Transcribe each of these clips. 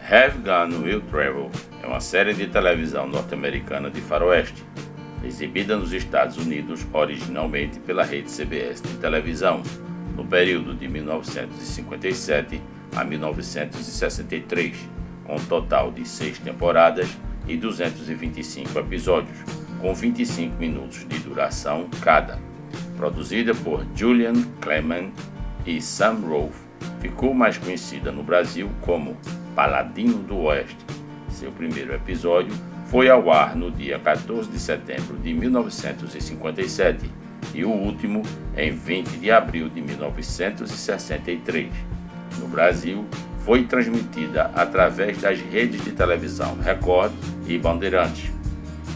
Have Gun Will Travel é uma série de televisão norte-americana de faroeste, exibida nos Estados Unidos originalmente pela rede CBS de televisão, no período de 1957 a 1963, com um total de 6 temporadas e 225 episódios, com 25 minutos de duração cada. Produzida por Julian Clement e Sam Rolfe, ficou mais conhecida no Brasil como Paladino do Oeste. Seu primeiro episódio foi ao ar no dia 14 de setembro de 1957 e o último em 20 de abril de 1963. No Brasil, foi transmitida através das redes de televisão Record e Bandeirantes.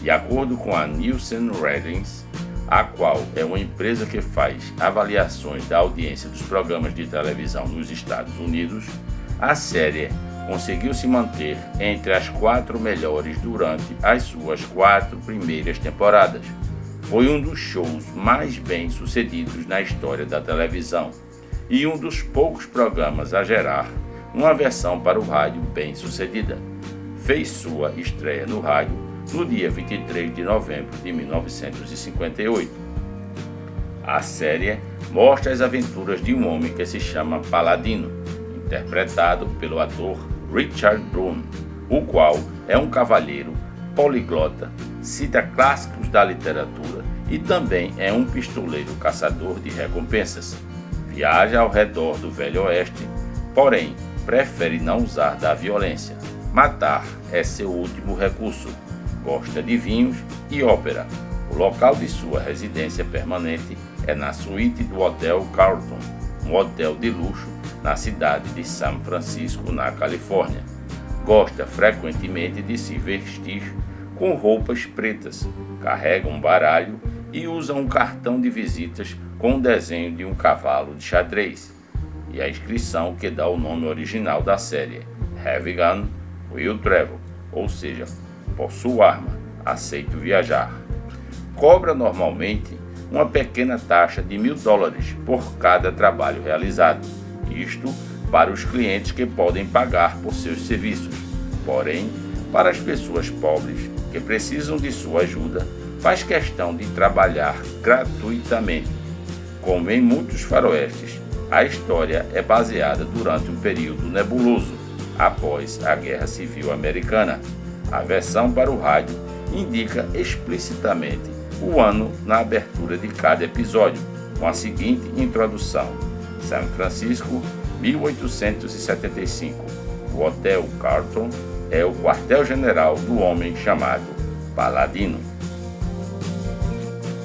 De acordo com a Nielsen Ratings, a qual é uma empresa que faz avaliações da audiência dos programas de televisão nos Estados Unidos, a série conseguiu se manter entre as 4 melhores durante as suas 4 primeiras temporadas. Foi um dos shows mais bem-sucedidos na história da televisão e um dos poucos programas a gerar uma versão para o rádio bem-sucedida. Fez sua estreia no rádio no dia 23 de novembro de 1958. A série mostra as aventuras de um homem que se chama Paladino, interpretado pelo ator Richard Brune, o qual é um cavalheiro poliglota, cita clássicos da literatura e também é um pistoleiro caçador de recompensas. Viaja ao redor do Velho Oeste, porém prefere não usar da violência. Matar é seu último recurso. Gosta de vinhos e ópera. O local de sua residência permanente é na suíte do Hotel Carlton, um hotel de luxo na cidade de São Francisco, na Califórnia. Gosta frequentemente de se vestir com roupas pretas, carrega um baralho e usa um cartão de visitas com o desenho de um cavalo de xadrez e a inscrição que dá o nome original da série, Have Gun Will Travel, ou seja, possuo arma, aceito viajar. Cobra normalmente uma pequena taxa de $1.000 por cada trabalho realizado, isto para os clientes que podem pagar por seus serviços. Porém, para as pessoas pobres que precisam de sua ajuda, faz questão de trabalhar gratuitamente. Como em muitos faroestes, a história é baseada durante um período nebuloso, após a Guerra Civil Americana. A versão para o rádio indica explicitamente o ano na abertura de cada episódio, com a seguinte introdução: São Francisco, 1875. O Hotel Carlton é o quartel-general do homem chamado Paladino.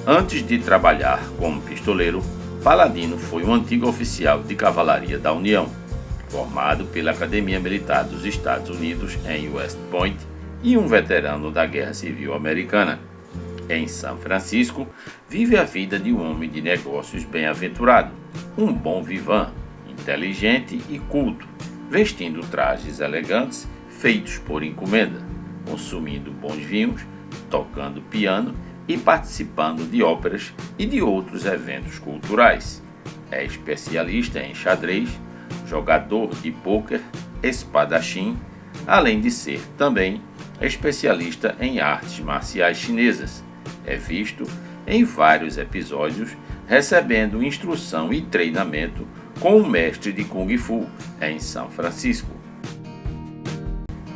Antes de trabalhar como pistoleiro, Paladino foi um antigo oficial de cavalaria da União, formado pela Academia Militar dos Estados Unidos em West Point e um veterano da Guerra Civil Americana. Em São Francisco, vive a vida de um homem de negócios bem-aventurado, um bom vivan, inteligente e culto, vestindo trajes elegantes feitos por encomenda, consumindo bons vinhos, tocando piano e participando de óperas e de outros eventos culturais. É especialista em xadrez, jogador de pôquer, espadachim, além de ser também especialista em artes marciais chinesas. É visto em vários episódios recebendo instrução e treinamento com um mestre de Kung Fu em São Francisco.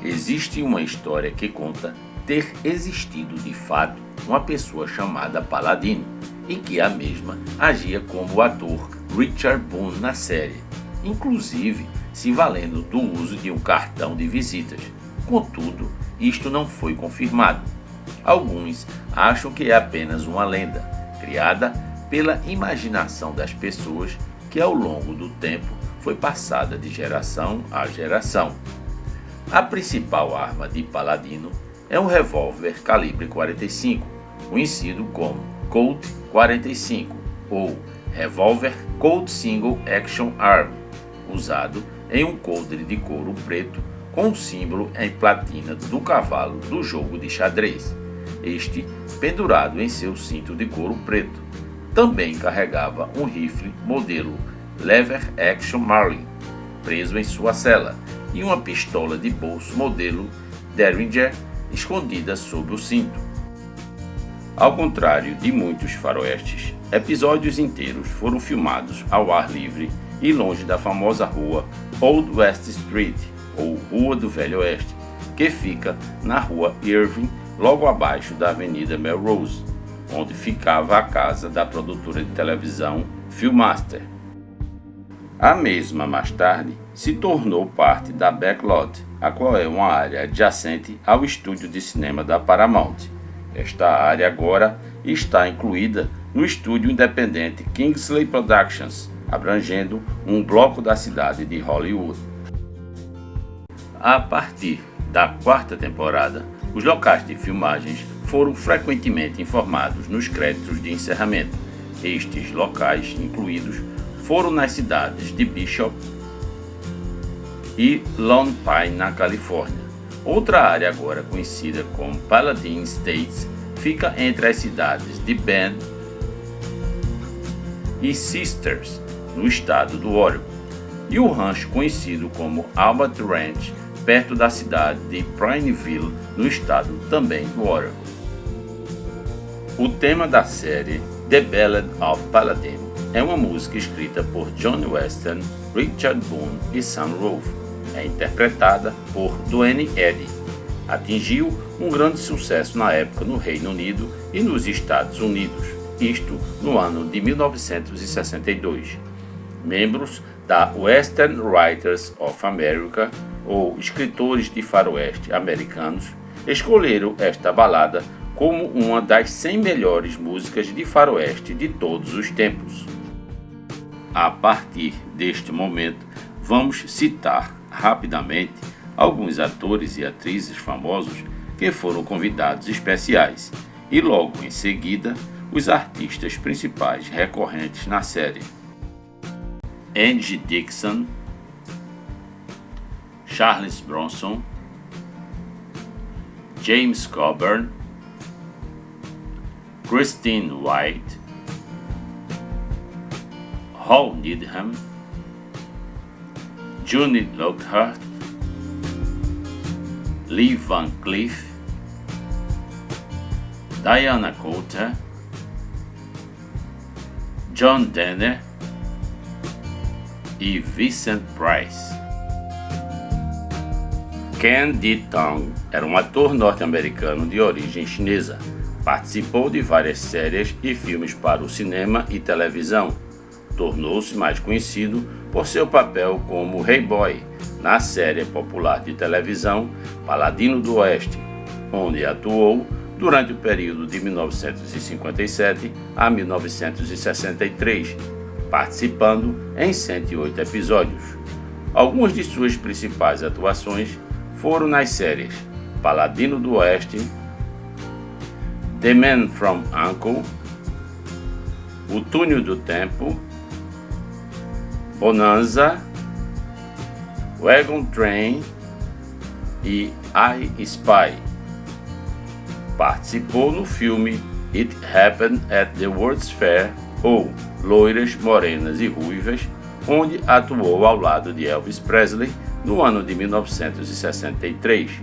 Existe uma história que conta ter existido de fato uma pessoa chamada Paladino e que a mesma agia como o ator Richard Brune na série, inclusive se valendo do uso de um cartão de visitas. Contudo, isto não foi confirmado. Alguns acham que é apenas uma lenda, criada pela imaginação das pessoas que ao longo do tempo foi passada de geração a geração. A principal arma de Paladino é um revólver calibre 45, conhecido como Colt 45 ou revólver Colt Single Action Arm, usado em um coldre de couro preto com o símbolo em platina do cavalo do jogo de xadrez, este pendurado em seu cinto de couro preto. Também carregava um rifle modelo Lever Action Marlin, preso em sua cela e uma pistola de bolso modelo Derringer escondida sob o cinto. Ao contrário de muitos faroestes, episódios inteiros foram filmados ao ar livre e longe da famosa rua Old West Street, ou Rua do Velho Oeste, que fica na rua Irving, logo abaixo da Avenida Melrose, onde ficava a casa da produtora de televisão Filmmaster. A mesma, mais tarde, se tornou parte da Backlot, a qual é uma área adjacente ao estúdio de cinema da Paramount. Esta área agora está incluída no estúdio independente Kingsley Productions, abrangendo um bloco da cidade de Hollywood. A partir da quarta temporada, os locais de filmagens foram frequentemente informados nos créditos de encerramento. Estes locais incluídos foram nas cidades de Bishop e Lone Pine, na Califórnia. Outra área agora conhecida como Paladin Estates fica entre as cidades de Bend e Sisters, no estado do Oregon, e o rancho conhecido como Albert Ranch, perto da cidade de Prineville, no estado também do Oregon. O tema da série The Ballad of Paladin é uma música escrita por Johnny Weston, Richard Boone e Sam Rolfe. É interpretada por Duane Eddy. Atingiu um grande sucesso na época no Reino Unido e nos Estados Unidos, isto no ano de 1962. Membros da Western Writers of America, ou escritores de faroeste americanos, escolheram esta balada como uma das 100 melhores músicas de faroeste de todos os tempos. A partir deste momento, vamos citar rapidamente alguns atores e atrizes famosos que foram convidados especiais e logo em seguida os artistas principais recorrentes na série. Angie Dixon, Charles Bronson, James Coburn, Christine White, Hal Needham, Johnny Lockhart, Lee Van Cleef, Diana Coulter, John Denner e Vincent Price. Ken Di-tong era um ator norte-americano de origem chinesa. Participou de várias séries e filmes para o cinema e televisão. Tornou-se mais conhecido por seu papel como Rei Boy na série popular de televisão Paladino do Oeste, onde atuou durante o período de 1957 a 1963, participando em 108 episódios. Algumas de suas principais atuações foram nas séries Paladino do Oeste, The Man from U.N.C.L.E., O Túnel do Tempo, Bonanza, Wagon Train e I Spy. Participou no filme It Happened at the World's Fair, ou Loiras, Morenas e Ruivas, onde atuou ao lado de Elvis Presley no ano de 1963.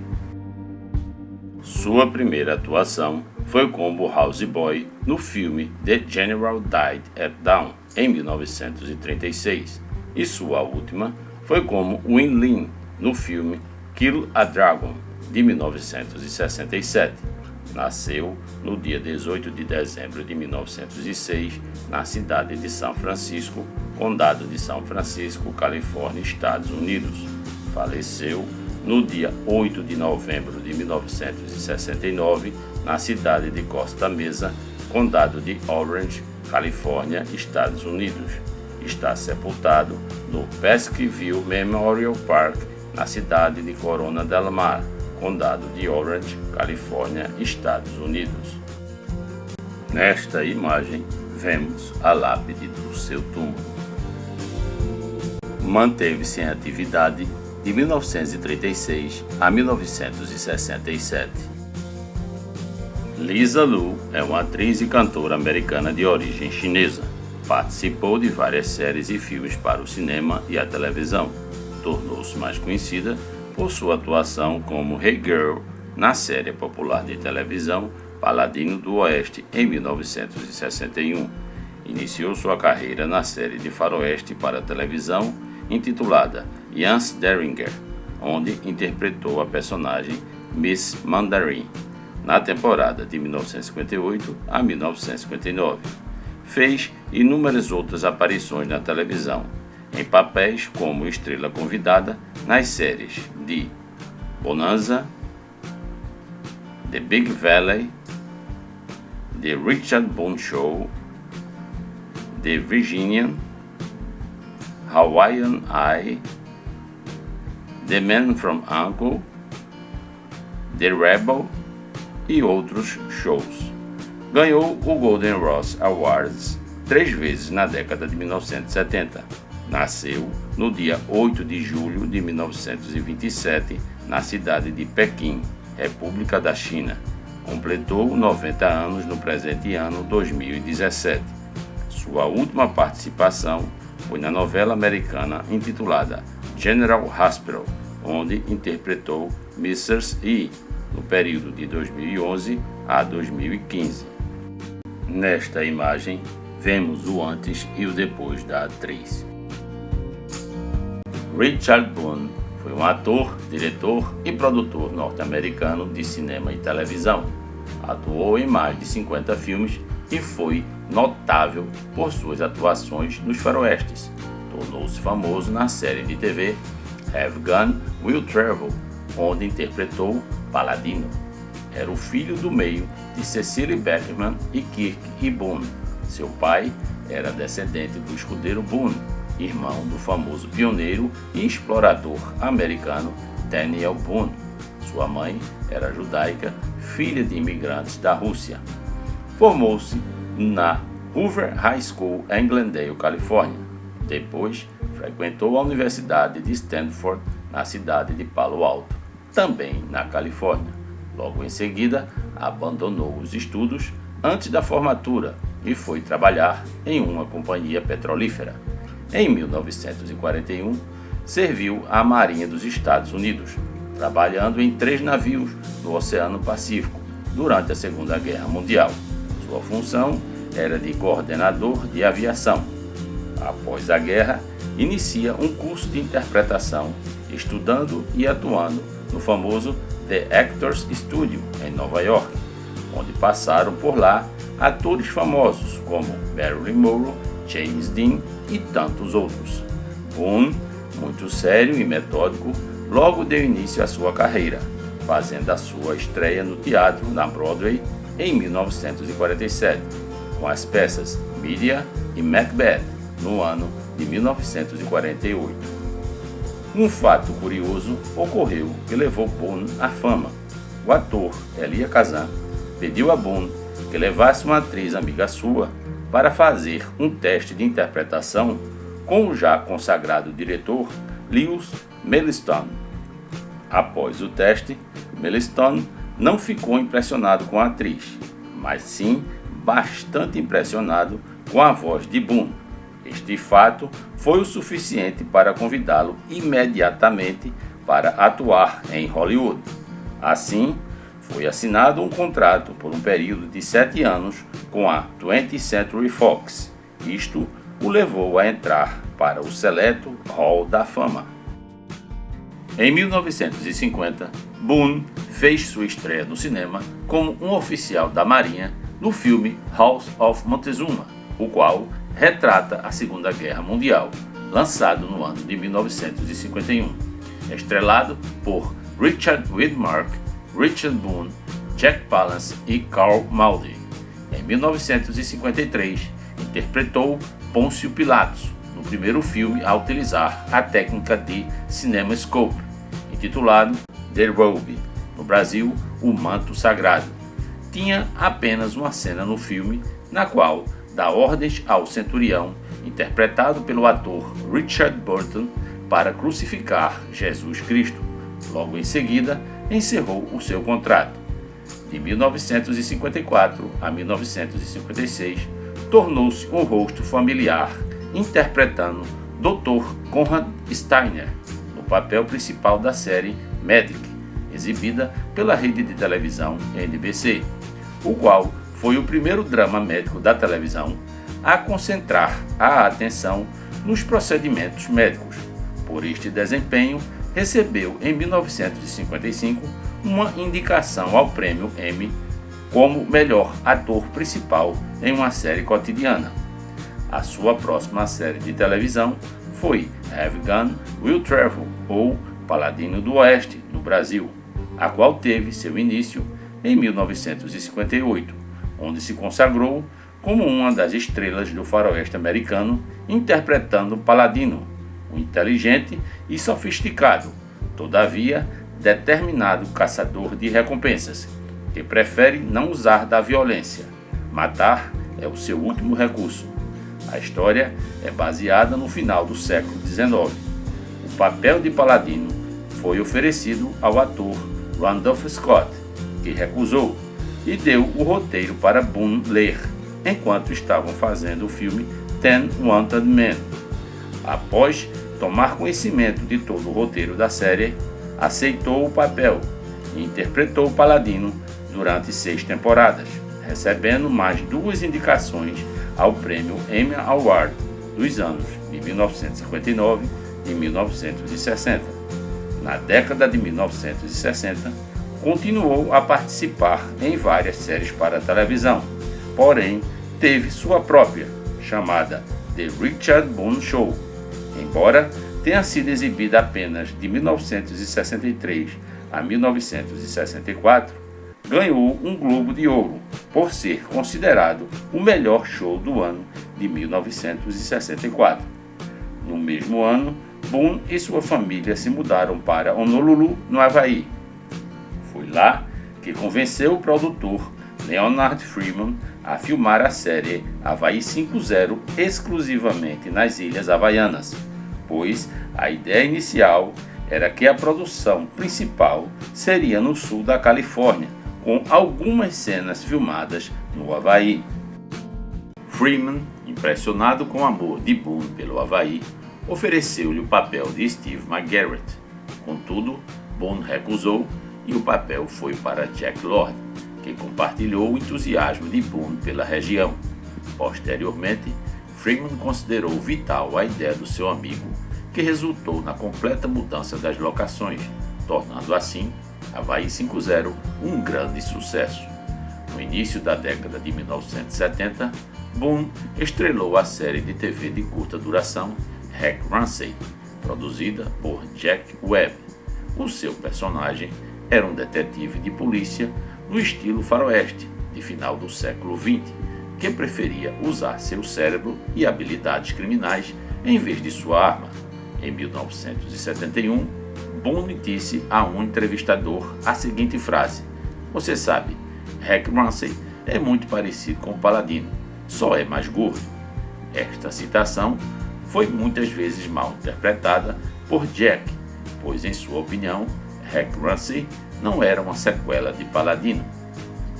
Sua primeira atuação foi como houseboy no filme The General Died at Dawn, em 1936, e sua última foi como Win Lin no filme Kill a Dragon, de 1967. Nasceu no dia 18 de dezembro de 1906, na cidade de São Francisco, Condado de São Francisco, Califórnia, Estados Unidos. Faleceu no dia 8 de novembro de 1969, na cidade de Costa Mesa, Condado de Orange, Califórnia, Estados Unidos. Está sepultado no Pasqueville Memorial Park, na cidade de Corona del Mar, Condado de Orange, Califórnia, Estados Unidos. Nesta imagem, vemos a lápide do seu túmulo. Manteve-se em atividade de 1936 a 1967. Lisa Lu é uma atriz e cantora americana de origem chinesa. Participou de várias séries e filmes para o cinema e a televisão. tornou-se mais conhecida por sua atuação como Hey Girl na série popular de televisão Paladino do Oeste em 1961. Iniciou sua carreira na série de faroeste para televisão intitulada Yance Derringer, onde interpretou a personagem Miss Mandarin, na temporada de 1958 a 1959. Fez inúmeras outras aparições na televisão, em papéis como estrela convidada nas séries de Bonanza, The Big Valley, The Richard Boone Show, The Virginian, Hawaiian Eye, The Man from U.N.C.L.E., The Rebel e outros shows. Ganhou o Golden Rose Awards 3 vezes na década de 1970. Nasceu no dia 8 de julho de 1927 na cidade de Pequim, República da China. Completou 90 anos no presente ano 2017. Sua última participação foi na novela americana intitulada General Hospital, onde interpretou Mrs. E, no período de 2011 a 2015. Nesta imagem, vemos o antes e o depois da atriz. Richard Boone foi um ator, diretor e produtor norte-americano de cinema e televisão. Atuou em mais de 50 filmes e foi notável por suas atuações nos faroestes. Tornou-se famoso na série de TV Have Gun Will Travel, onde interpretou Paladino. Era o filho do meio de Cecily Beckman e Kirk E. Boone. Seu pai era descendente do escudeiro Boone, irmão do famoso pioneiro e explorador americano Daniel Boone. Sua mãe era judaica, filha de imigrantes da Rússia. Formou-se na Hoover High School em Glendale, Califórnia. Depois, frequentou a Universidade de Stanford na cidade de Palo Alto, também na Califórnia. Logo em seguida, abandonou os estudos antes da formatura e foi trabalhar em uma companhia petrolífera. Em 1941, serviu à Marinha dos Estados Unidos, trabalhando em 3 navios no Oceano Pacífico durante a Segunda Guerra Mundial. Sua função era de coordenador de aviação. Após a guerra, inicia um curso de interpretação, estudando e atuando no famoso The Actors Studio, em Nova York, onde passaram por lá atores famosos como Marilyn Monroe, James Dean e tantos outros. Boone, muito sério e metódico, logo deu início à sua carreira, fazendo a sua estreia no teatro na Broadway em 1947, com as peças Medea e Macbeth, no ano de 1948. Um fato curioso ocorreu que levou Boone à fama. O ator Elia Kazan pediu a Boone que levasse uma atriz amiga sua para fazer um teste de interpretação com o já consagrado diretor Lewis Milestone. Após o teste, Milestone não ficou impressionado com a atriz, mas sim bastante impressionado com a voz de Boone. Este fato foi o suficiente para convidá-lo imediatamente para atuar em Hollywood. Assim, foi assinado um contrato por um período de 7 anos com a 20th Century Fox. Isto o levou a entrar para o seleto Hall da Fama. Em 1950, Boone fez sua estreia no cinema como um oficial da Marinha no filme House of Montezuma, o qual retrata a Segunda Guerra Mundial, lançado no ano de 1951. Estrelado por Richard Widmark, Richard Boone, Jack Palance e Carl Malden. Em 1953, interpretou Pôncio Pilatos, no primeiro filme a utilizar a técnica de CinemaScope, intitulado The Robe, no Brasil, O Manto Sagrado. Tinha apenas uma cena no filme na qual dá ordens ao centurião, interpretado pelo ator Richard Burton, para crucificar Jesus Cristo. Logo em seguida, encerrou o seu contrato. De 1954 a 1956, tornou-se um rosto familiar, interpretando Dr. Conrad Steiner, no papel principal da série Medic, exibida pela rede de televisão NBC, o qual foi o primeiro drama médico da televisão a concentrar a atenção nos procedimentos médicos. Por este desempenho, recebeu em 1955 uma indicação ao prêmio Emmy como melhor ator principal em uma série cotidiana. A sua próxima série de televisão foi Have Gun Will Travel, ou Paladino do Oeste, no Brasil, a qual teve seu início em 1958, onde se consagrou como uma das estrelas do faroeste americano, interpretando Paladino, um inteligente e sofisticado, todavia determinado caçador de recompensas, que prefere não usar da violência. Matar é o seu último recurso. A história é baseada no final do século XIX. O papel de Paladino foi oferecido ao ator Randolph Scott, que recusou, e deu o roteiro para Boone ler, enquanto estavam fazendo o filme Ten Wanted Men. Após tomar conhecimento de todo o roteiro da série, aceitou o papel e interpretou Paladino durante 6 temporadas, recebendo mais 2 indicações ao prêmio Emmy Award dos anos de 1959 e 1960. Na década de 1960, continuou a participar em várias séries para televisão, porém teve sua própria, chamada The Richard Boone Show. Embora tenha sido exibida apenas de 1963 a 1964, ganhou um Globo de Ouro por ser considerado o melhor show do ano de 1964. No mesmo ano, Boone e sua família se mudaram para Honolulu, no Havaí. Foi lá que convenceu o produtor Leonard Freeman a filmar a série Havaí 5-0 exclusivamente nas Ilhas Havaianas, pois a ideia inicial era que a produção principal seria no sul da Califórnia, com algumas cenas filmadas no Havaí. Freeman, impressionado com o amor de Boone pelo Havaí, ofereceu-lhe o papel de Steve McGarrett. Contudo, Boone recusou e o papel foi para Jack Lord, que compartilhou o entusiasmo de Boone pela região. Posteriormente, Freeman considerou vital a ideia do seu amigo, que resultou na completa mudança das locações, tornando assim Havaí 5-0 um grande sucesso. No início da década de 1970, Boone estrelou a série de TV de curta duração Hack Ramsey, produzida por Jack Webb. O seu personagem era um detetive de polícia no estilo faroeste de final do século XX, que preferia usar seu cérebro e habilidades criminais em vez de sua arma. Em 1971, Boone disse a um entrevistador a seguinte frase: "Você sabe, Hack Ramsey é muito parecido com o Paladino, só é mais gordo." Esta citação foi muitas vezes mal interpretada por Jack, pois em sua opinião, Hack Ramsey não era uma sequela de Paladino.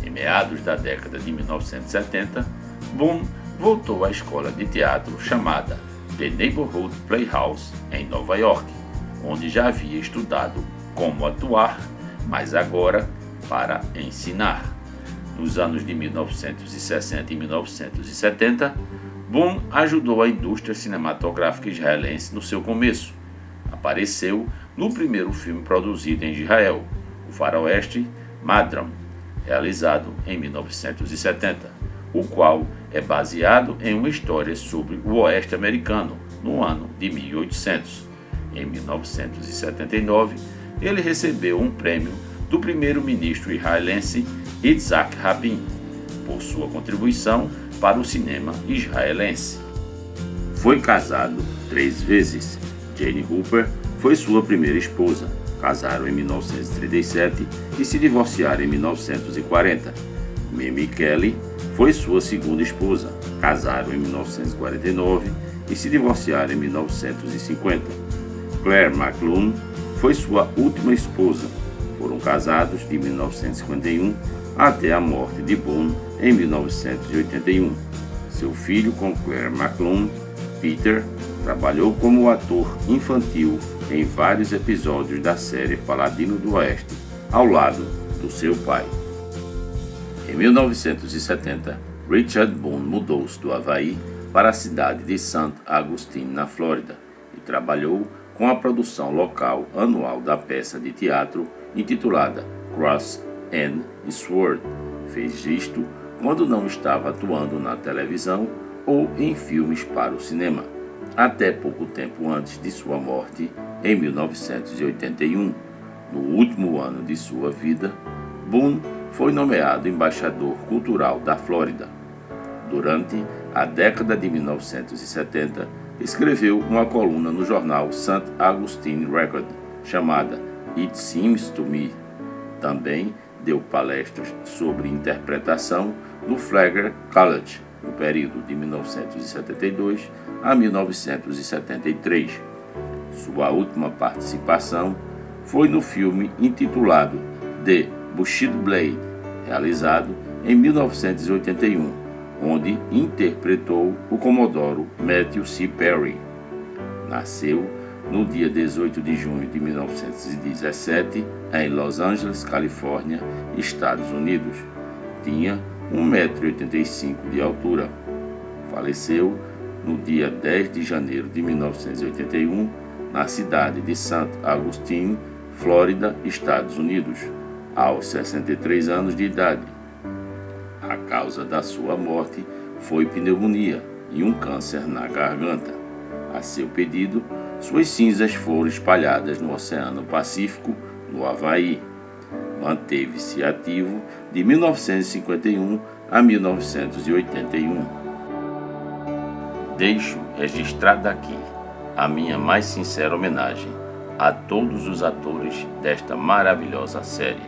Em meados da década de 1970, Boone voltou à escola de teatro chamada The Neighborhood Playhouse, em Nova York, onde já havia estudado como atuar, mas agora para ensinar. Nos anos de 1960 e 1970, Boone ajudou a indústria cinematográfica israelense no seu começo. Apareceu no primeiro filme produzido em Israel, o faroeste Madram, realizado em 1970, o qual é baseado em uma história sobre o oeste americano no ano de 1800. Em 1979, ele recebeu um prêmio do primeiro-ministro israelense Yitzhak Rabin por sua contribuição para o cinema israelense. Foi casado 3 vezes. Jane Hooper foi sua primeira esposa. Casaram em 1937 e se divorciaram em 1940. Mamie Kelly foi sua segunda esposa. Casaram em 1949 e se divorciaram em 1950. Claire McClune foi sua última esposa. Foram casados de 1951 até a morte de Boone em 1981. Seu filho com Claire McClune, Peter, trabalhou como ator infantil em vários episódios da série Paladino do Oeste, ao lado do seu pai. Em 1970, Richard Boone mudou-se do Havaí para a cidade de St. Augustine, na Flórida, e trabalhou com a produção local anual da peça de teatro intitulada Cross and Sword. Fez isto quando não estava atuando na televisão ou em filmes para o cinema, até pouco tempo antes de sua morte, em 1981. No último ano de sua vida, Boone foi nomeado embaixador cultural da Flórida. Durante a década de 1970, escreveu uma coluna no jornal St. Augustine Record, chamada It Seems to Me. Também deu palestras sobre interpretação no Flagler College, no período de 1972 a 1973. Sua última participação foi no filme intitulado The Bushed Blade, realizado em 1981, onde interpretou o comodoro Matthew C. Perry. Nasceu no dia 18 de junho de 1917, em Los Angeles, Califórnia, Estados Unidos. Tinha 1,85 m de altura. Faleceu no dia 10 de janeiro de 1981, na cidade de St. Augustine, Flórida, Estados Unidos, aos 63 anos de idade. A causa da sua morte foi pneumonia e um câncer na garganta. A seu pedido, suas cinzas foram espalhadas no Oceano Pacífico, no Havaí. Manteve-se ativo de 1951 a 1981. Deixo registrada aqui a minha mais sincera homenagem a todos os atores desta maravilhosa série,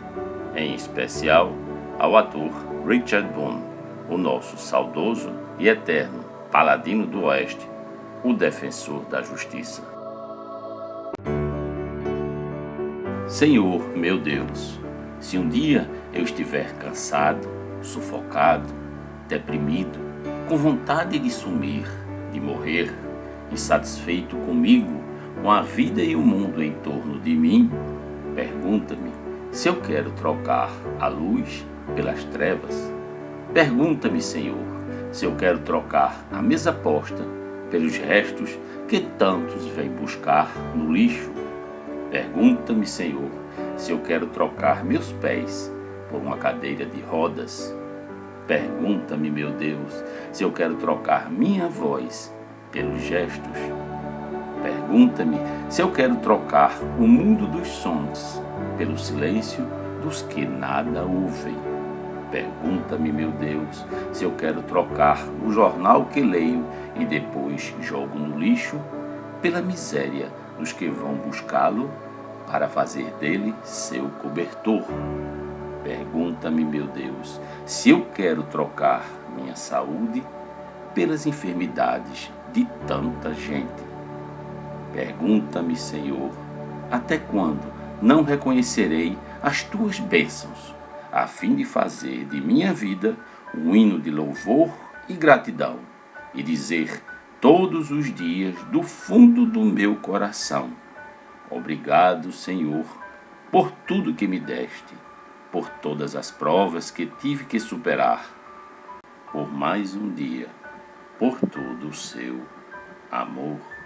em especial ao ator Richard Boone, o nosso saudoso e eterno Paladino do Oeste, o defensor da justiça. Senhor, meu Deus, se um dia eu estiver cansado, sufocado, deprimido, com vontade de sumir, de morrer, insatisfeito comigo, com a vida e o mundo em torno de mim, pergunta-me se eu quero trocar a luz pelas trevas. Pergunta-me, Senhor, se eu quero trocar a mesa posta pelos restos que tantos vêm buscar no lixo. Pergunta-me, Senhor, se eu quero trocar meus pés por uma cadeira de rodas. Pergunta-me, meu Deus, se eu quero trocar minha voz pelos gestos. Pergunta-me se eu quero trocar o mundo dos sons pelo silêncio dos que nada ouvem. Pergunta-me, meu Deus, se eu quero trocar o jornal que leio e depois jogo no lixo pela miséria dos que vão buscá-lo para fazer dele seu cobertor. Pergunta-me, meu Deus, se eu quero trocar minha saúde pelas enfermidades de tanta gente. Pergunta-me, Senhor, até quando não reconhecerei as tuas bênçãos, a fim de fazer de minha vida um hino de louvor e gratidão, e dizer todos os dias do fundo do meu coração: obrigado, Senhor, por tudo que me deste, por todas as provas que tive que superar, por mais um dia, por todo o seu amor.